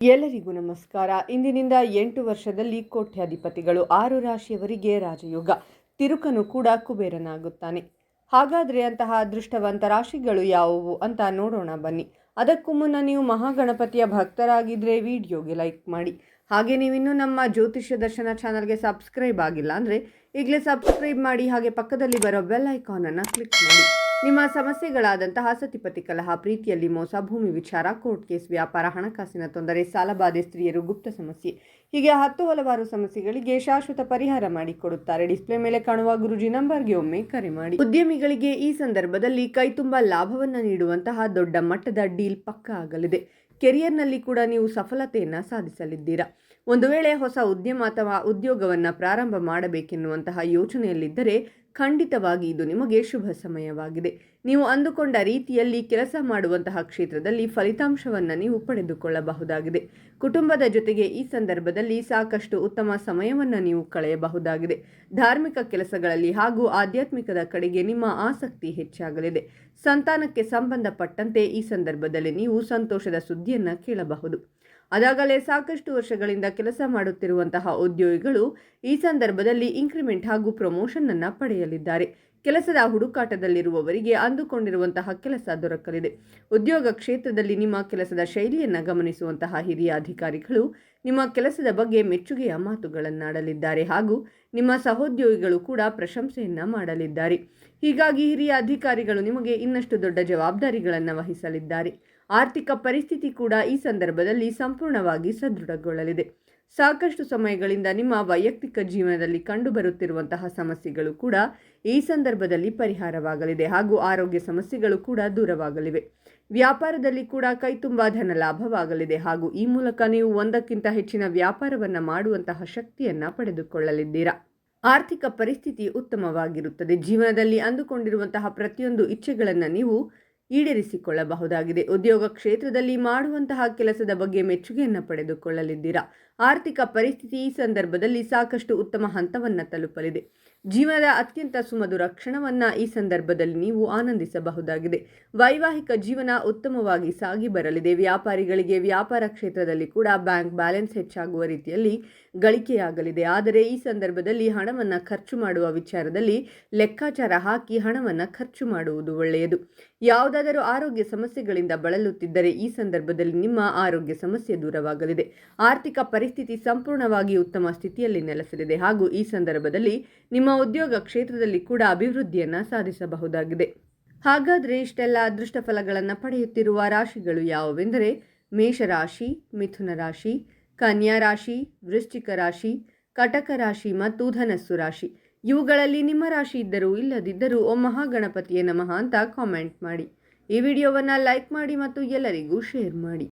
ಎಲ್ಲರಿಗೂ ನಮಸ್ಕಾರ. ಇಂದಿನಿಂದ 8 ವರ್ಷದಲ್ಲಿ ಕೋಟ್ಯಾಧಿಪತಿಗಳು, 6 ರಾಶಿಯವರಿಗೆ ರಾಜಯೋಗ, ತಿರುಕನು ಕೂಡ ಕುಬೇರನಾಗುತ್ತಾನೆ. ಹಾಗಾದರೆ ಅಂತಹ ಅದೃಷ್ಟವಂತ ರಾಶಿಗಳು ಯಾವುವು ಅಂತ ನೋಡೋಣ ಬನ್ನಿ. ಅದಕ್ಕೂ ಮುನ್ನ ನೀವು ಮಹಾಗಣಪತಿಯ ಭಕ್ತರಾಗಿದ್ದರೆ ವಿಡಿಯೋಗೆ ಲೈಕ್ ಮಾಡಿ. ಹಾಗೆ ನೀವಿನ್ನೂ ನಮ್ಮ ಜ್ಯೋತಿಷ್ಯ ದರ್ಶನ ಚಾನಲ್ಗೆ ಸಬ್ಸ್ಕ್ರೈಬ್ ಆಗಿಲ್ಲ ಅಂದರೆ ಈಗಲೇ ಸಬ್ಸ್ಕ್ರೈಬ್ ಮಾಡಿ. ಹಾಗೆ ಪಕ್ಕದಲ್ಲಿ ಬರೋ ಬೆಲ್ ಐಕಾನನ್ನು ಕ್ಲಿಕ್ ಮಾಡಿ. ನಿಮ್ಮ ಸಮಸ್ಯೆಗಳಾದಂತಹ ಸತಿಪತಿ ಕಲಹ, ಪ್ರೀತಿಯಲ್ಲಿ ಮೋಸ, ಭೂಮಿ ವಿಚಾರ, ಕೋರ್ಟ್ ಕೇಸ್, ವ್ಯಾಪಾರ, ಹಣಕಾಸಿನ ತೊಂದರೆ, ಸಾಲಬಾಧೆ, ಸ್ತ್ರೀಯರು, ಗುಪ್ತ ಸಮಸ್ಯೆ, ಹೀಗೆ ಹಲವಾರು ಸಮಸ್ಯೆಗಳಿಗೆ ಶಾಶ್ವತ ಪರಿಹಾರ ಮಾಡಿಕೊಡುತ್ತಾರೆ. ಡಿಸ್ಪ್ಲೇ ಮೇಲೆ ಕಾಣುವ ಗುರುಜಿ ನಂಬರ್ಗೆ ಒಮ್ಮೆ ಕರೆ ಮಾಡಿ. ಉದ್ಯಮಿಗಳಿಗೆ ಈ ಸಂದರ್ಭದಲ್ಲಿ ಕೈತುಂಬ ಲಾಭವನ್ನು ನೀಡುವಂತಹ ದೊಡ್ಡ ಮಟ್ಟದ ಡೀಲ್ ಪಕ್ಕ ಆಗಲಿದೆ. ಕೆರಿಯರ್ನಲ್ಲಿ ಕೂಡ ನೀವು ಸಫಲತೆಯನ್ನು ಸಾಧಿಸಲಿದ್ದೀರಾ. ಒಂದು ವೇಳೆ ಹೊಸ ಉದ್ಯಮ ಅಥವಾ ಉದ್ಯೋಗವನ್ನು ಪ್ರಾರಂಭ ಮಾಡಬೇಕೆನ್ನುವಂತಹ ಯೋಚನೆಯಲ್ಲಿದ್ದರೆ ಖಂಡಿತವಾಗಿ ಇದು ನಿಮಗೆ ಶುಭ ಸಮಯವಾಗಿದೆ. ನೀವು ಅಂದುಕೊಂಡ ರೀತಿಯಲ್ಲಿ ಕೆಲಸ ಮಾಡುವಂತಹ ಕ್ಷೇತ್ರದಲ್ಲಿ ಫಲಿತಾಂಶವನ್ನು ನೀವು ಪಡೆದುಕೊಳ್ಳಬಹುದಾಗಿದೆ. ಕುಟುಂಬದ ಜೊತೆಗೆ ಈ ಸಂದರ್ಭದಲ್ಲಿ ಸಾಕಷ್ಟು ಉತ್ತಮ ಸಮಯವನ್ನು ನೀವು ಕಳೆಯಬಹುದಾಗಿದೆ. ಧಾರ್ಮಿಕ ಕೆಲಸಗಳಲ್ಲಿ ಹಾಗೂ ಆಧ್ಯಾತ್ಮಿಕದ ಕಡೆಗೆ ನಿಮ್ಮ ಆಸಕ್ತಿ ಹೆಚ್ಚಾಗಲಿದೆ. ಸಂತಾನಕ್ಕೆ ಸಂಬಂಧಪಟ್ಟಂತೆ ಈ ಸಂದರ್ಭದಲ್ಲಿ ನೀವು ಸಂತೋಷದ ಸುದ್ದಿಯನ್ನು ಕೇಳಬಹುದು. ಅದಾಗಲೇ ಸಾಕಷ್ಟು ವರ್ಷಗಳಿಂದ ಕೆಲಸ ಮಾಡುತ್ತಿರುವಂತಹ ಉದ್ಯೋಗಿಗಳು ಈ ಸಂದರ್ಭದಲ್ಲಿ ಇನ್ಕ್ರಿಮೆಂಟ್ ಹಾಗೂ ಪ್ರಮೋಷನ್ ಅನ್ನು ಪಡೆಯಲಿದ್ದಾರೆ. ಕೆಲಸದ ಹುಡುಕಾಟದಲ್ಲಿರುವವರಿಗೆ ಅಂದುಕೊಂಡಿರುವಂತಹ ಕೆಲಸ ದೊರಕಲಿದೆ. ಉದ್ಯೋಗ ಕ್ಷೇತ್ರದಲ್ಲಿ ನಿಮ್ಮ ಕೆಲಸದ ಶೈಲಿಯನ್ನು ಗಮನಿಸುವಂತಹ ಹಿರಿಯ ಅಧಿಕಾರಿಗಳು ನಿಮ್ಮ ಕೆಲಸದ ಬಗ್ಗೆ ಮೆಚ್ಚುಗೆಯ ಮಾತುಗಳನ್ನಾಡಲಿದ್ದಾರೆ ಹಾಗೂ ನಿಮ್ಮ ಸಹೋದ್ಯೋಗಿಗಳು ಕೂಡ ಪ್ರಶಂಸೆಯನ್ನ ಮಾಡಲಿದ್ದಾರೆ. ಹೀಗಾಗಿ ಹಿರಿಯ ಅಧಿಕಾರಿಗಳು ನಿಮಗೆ ಇನ್ನಷ್ಟು ದೊಡ್ಡ ಜವಾಬ್ದಾರಿಗಳನ್ನು ವಹಿಸಲಿದ್ದಾರೆ. ಆರ್ಥಿಕ ಪರಿಸ್ಥಿತಿ ಕೂಡ ಈ ಸಂದರ್ಭದಲ್ಲಿ ಸಂಪೂರ್ಣವಾಗಿ ಸದೃಢಗೊಳ್ಳಲಿದೆ. ಸಾಕಷ್ಟು ಸಮಯಗಳಿಂದ ನಿಮ್ಮ ವೈಯಕ್ತಿಕ ಜೀವನದಲ್ಲಿ ಕಂಡುಬರುತ್ತಿರುವಂತಹ ಸಮಸ್ಯೆಗಳು ಕೂಡ ಈ ಸಂದರ್ಭದಲ್ಲಿ ಪರಿಹಾರವಾಗಲಿದೆ ಹಾಗೂ ಆರೋಗ್ಯ ಸಮಸ್ಯೆಗಳು ಕೂಡ ದೂರವಾಗಲಿವೆ. ವ್ಯಾಪಾರದಲ್ಲಿ ಕೂಡ ಕೈತುಂಬ ಧನ ಲಾಭವಾಗಲಿದೆ ಹಾಗೂ ಈ ಮೂಲಕ ನೀವು ಒಂದಕ್ಕಿಂತ ಹೆಚ್ಚಿನ ವ್ಯಾಪಾರವನ್ನು ಮಾಡುವಂತಹ ಶಕ್ತಿಯನ್ನು ಪಡೆದುಕೊಳ್ಳಲಿದ್ದೀರಾ. ಆರ್ಥಿಕ ಪರಿಸ್ಥಿತಿ ಉತ್ತಮವಾಗಿರುತ್ತದೆ. ಜೀವನದಲ್ಲಿ ಅಂದುಕೊಂಡಿರುವಂತಹ ಪ್ರತಿಯೊಂದು ಇಚ್ಛೆಗಳನ್ನು ನೀವು ಈಡೇರಿಸಿಕೊಳ್ಳಬಹುದಾಗಿದೆ. ಉದ್ಯೋಗ ಕ್ಷೇತ್ರದಲ್ಲಿ ಮಾಡುವಂತಹ ಕೆಲಸದ ಬಗ್ಗೆ ಮೆಚ್ಚುಗೆಯನ್ನು ಪಡೆದುಕೊಳ್ಳಲಿದ್ದೀರಾ. ಆರ್ಥಿಕ ಪರಿಸ್ಥಿತಿ ಈ ಸಂದರ್ಭದಲ್ಲಿ ಸಾಕಷ್ಟು ಉತ್ತಮ ಹಂತವನ್ನು ತಲುಪಲಿದೆ. ಜೀವನದ ಅತ್ಯಂತ ಸುಮಧುರ ಕ್ಷಣವನ್ನು ಈ ಸಂದರ್ಭದಲ್ಲಿ ನೀವು ಆನಂದಿಸಬಹುದಾಗಿದೆ. ವೈವಾಹಿಕ ಜೀವನ ಉತ್ತಮವಾಗಿ ಸಾಗಿ ಬರಲಿದೆ. ವ್ಯಾಪಾರಿಗಳಿಗೆ ವ್ಯಾಪಾರ ಕ್ಷೇತ್ರದಲ್ಲಿ ಕೂಡ ಬ್ಯಾಂಕ್ ಬ್ಯಾಲೆನ್ಸ್ ಹೆಚ್ಚಾಗುವ ರೀತಿಯಲ್ಲಿ ಗಳಿಕೆಯಾಗಲಿದೆ. ಆದರೆ ಈ ಸಂದರ್ಭದಲ್ಲಿ ಹಣವನ್ನು ಖರ್ಚು ಮಾಡುವ ವಿಚಾರದಲ್ಲಿ ಲೆಕ್ಕಾಚಾರ ಹಾಕಿ ಹಣವನ್ನು ಖರ್ಚು ಮಾಡುವುದು ಒಳ್ಳೆಯದು. ಯಾವುದಾದರೂ ಆರೋಗ್ಯ ಸಮಸ್ಯೆಗಳಿಂದ ಬಳಲುತ್ತಿದ್ದರೆ ಈ ಸಂದರ್ಭದಲ್ಲಿ ನಿಮ್ಮ ಆರೋಗ್ಯ ಸಮಸ್ಯೆ ದೂರವಾಗಲಿದೆ. ಆರ್ಥಿಕ ಪರಿಸ್ಥಿತಿ ಸಂಪೂರ್ಣವಾಗಿ ಉತ್ತಮ ಸ್ಥಿತಿಯಲ್ಲಿ ನೆಲೆಸಲಿದೆ ಹಾಗೂ ಈ ಸಂದರ್ಭದಲ್ಲಿ ನಿಮ್ಮ ಉದ್ಯೋಗ ಕ್ಷೇತ್ರದಲ್ಲಿ ಕೂಡ ಅಭಿವೃದ್ಧಿಯನ್ನು ಸಾಧಿಸಬಹುದಾಗಿದೆ. ಹಾಗಾದರೆ ಇಷ್ಟೆಲ್ಲ ಅದೃಷ್ಟ ಫಲಗಳನ್ನು ಪಡೆಯುತ್ತಿರುವ ರಾಶಿಗಳು ಯಾವುವೆಂದರೆ ಮೇಷರಾಶಿ, ಮಿಥುನ ರಾಶಿ, ಕನ್ಯಾ ರಾಶಿ, ವೃಶ್ಚಿಕ ರಾಶಿ, ಕಟಕ ರಾಶಿ ಮತ್ತು ಧನಸ್ಸು ರಾಶಿ. ಇವುಗಳಲ್ಲಿ ನಿಮ್ಮ ರಾಶಿ ಇದ್ದರೂ ಇಲ್ಲದಿದ್ದರೂ ಓಂ ಮಹಾಗಣಪತಿಯೇ ನಮಃ ಅಂತ ಕಾಮೆಂಟ್ ಮಾಡಿ. ಈ ವಿಡಿಯೋವನ್ನು ಲೈಕ್ ಮಾಡಿ ಮತ್ತು ಎಲ್ಲರಿಗೂ ಶೇರ್ ಮಾಡಿ.